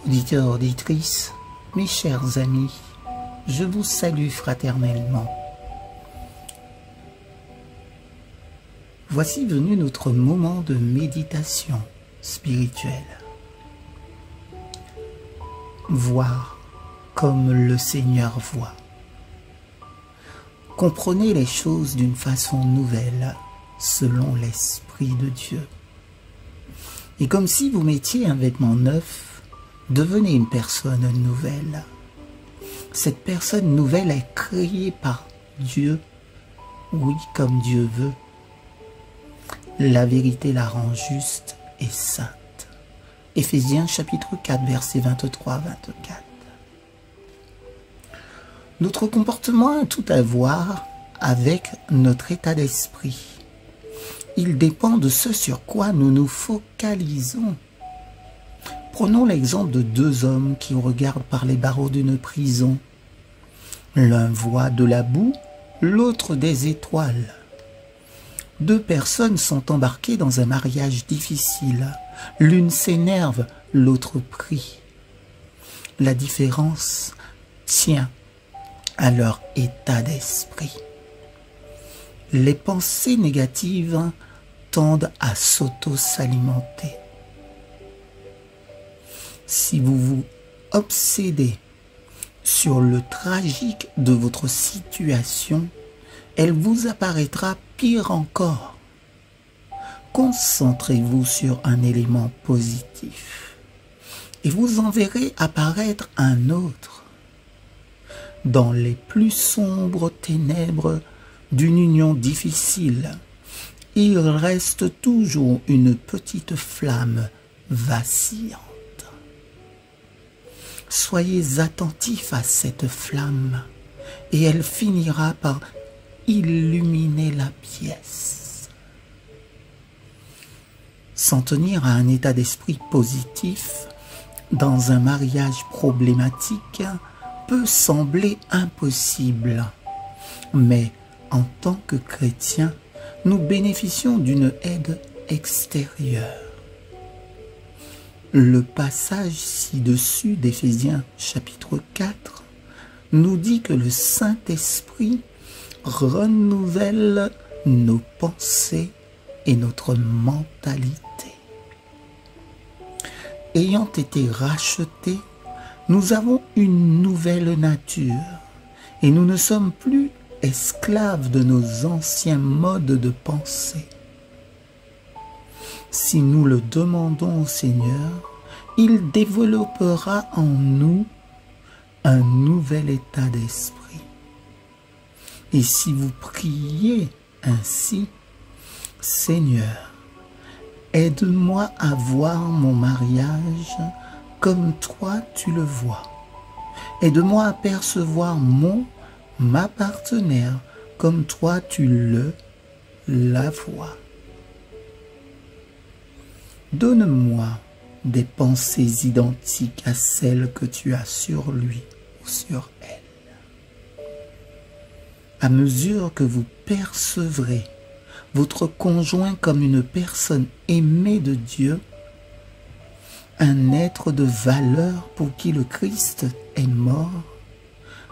Auditeurs, auditrices, mes chers amis, je vous salue fraternellement. Voici venu notre moment de méditation spirituelle. Voir comme le Seigneur voit. Comprenez les choses d'une façon nouvelle, selon l'Esprit de Dieu. Et comme si vous mettiez un vêtement neuf, devenez une personne nouvelle. Cette personne nouvelle est créée par Dieu, oui, comme Dieu veut. La vérité la rend juste et sainte. Éphésiens chapitre 4, versets 23-24. Notre comportement a tout à voir avec notre état d'esprit. Il dépend de ce sur quoi nous nous focalisons. Prenons l'exemple de deux hommes qui regardent par les barreaux d'une prison. L'un voit de la boue, l'autre des étoiles. Deux personnes sont embarquées dans un mariage difficile. L'une s'énerve, l'autre prie. La différence tient à leur état d'esprit. Les pensées négatives tendent à s'auto-s'alimenter. Si vous vous obsédez sur le tragique de votre situation, elle vous apparaîtra pire encore. Concentrez-vous sur un élément positif et vous en verrez apparaître un autre. Dans les plus sombres ténèbres d'une union difficile, il reste toujours une petite flamme vacillante. Soyez attentifs à cette flamme et elle finira par illuminer la pièce. S'en tenir à un état d'esprit positif dans un mariage problématique peut sembler impossible, mais en tant que chrétiens, nous bénéficions d'une aide extérieure. Le passage ci-dessus d'Éphésiens chapitre 4 nous dit que le Saint-Esprit renouvelle nos pensées et notre mentalité. Ayant été rachetés, nous avons une nouvelle nature et nous ne sommes plus esclaves de nos anciens modes de pensée. Si nous le demandons au Seigneur, il développera en nous un nouvel état d'esprit. Et si vous priez ainsi, Seigneur, aide-moi à voir mon mariage comme toi tu le vois. Aide-moi à percevoir ma partenaire comme toi tu la vois. Donne-moi des pensées identiques à celles que tu as sur lui ou sur elle. À mesure que vous percevrez votre conjoint comme une personne aimée de Dieu, un être de valeur pour qui le Christ est mort,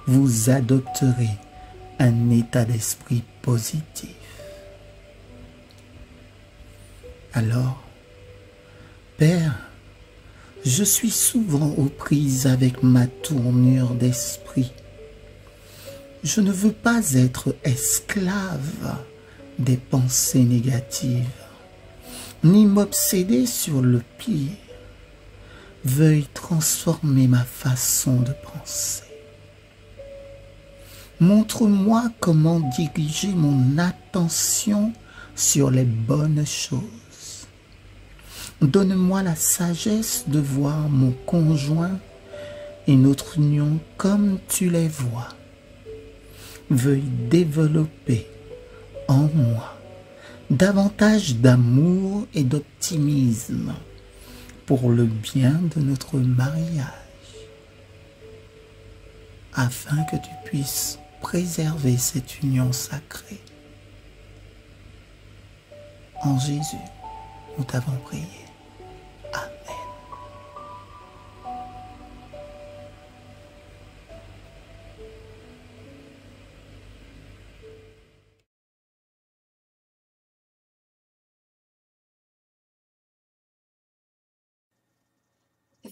vous adopterez un état d'esprit positif. Alors, Père, je suis souvent aux prises avec ma tournure d'esprit. Je ne veux pas être esclave des pensées négatives, ni m'obséder sur le pire. Veuille transformer ma façon de penser. Montre-moi comment diriger mon attention sur les bonnes choses. Donne-moi la sagesse de voir mon conjoint et notre union comme tu les vois. Veuille développer en moi davantage d'amour et d'optimisme pour le bien de notre mariage, afin que tu puisses préserver cette union sacrée. En Jésus, nous t'avons prié. Amen.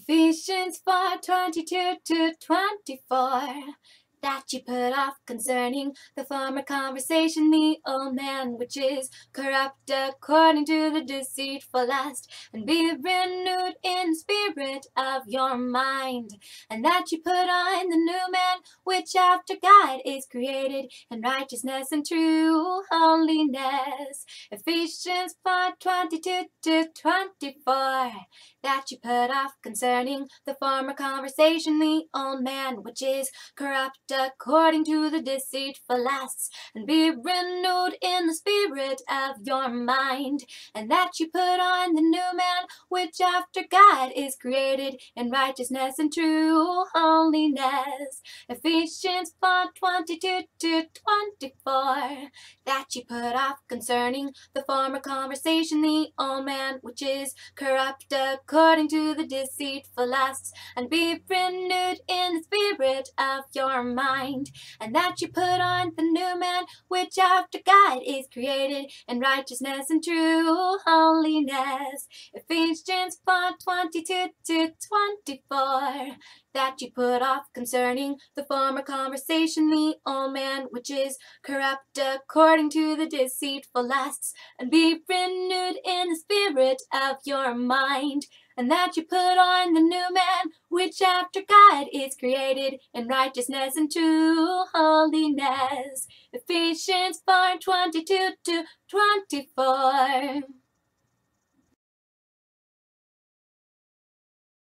Ephesians 4:22-24. That you put off concerning the former conversation, the old man which is corrupt according to the deceitful lust, and be renewed in the spirit of your mind, and that you put on the new man which after God is created in righteousness and true holiness. Ephesians 4:22-24. That you put off concerning the former conversation, the old man which is corrupt according to the deceitful lusts, and be renewed in the spirit of your mind, and that you put on the new man which after God is created in righteousness and true holiness. Ephesians 4:22-24. That you put off concerning the former conversation, the old man which is corrupt according to the deceitful lusts, and be renewed in the spirit of your mind, and that you put on the new man which after God is created in righteousness and true holiness. Ephesians 4:22-24. That you put off concerning the former conversation, the old man which is corrupt according to the deceitful lusts, and be renewed in the spirit of your mind, and that you put on the new man which after God is created in righteousness and true holiness. Ephesians 4:22-24.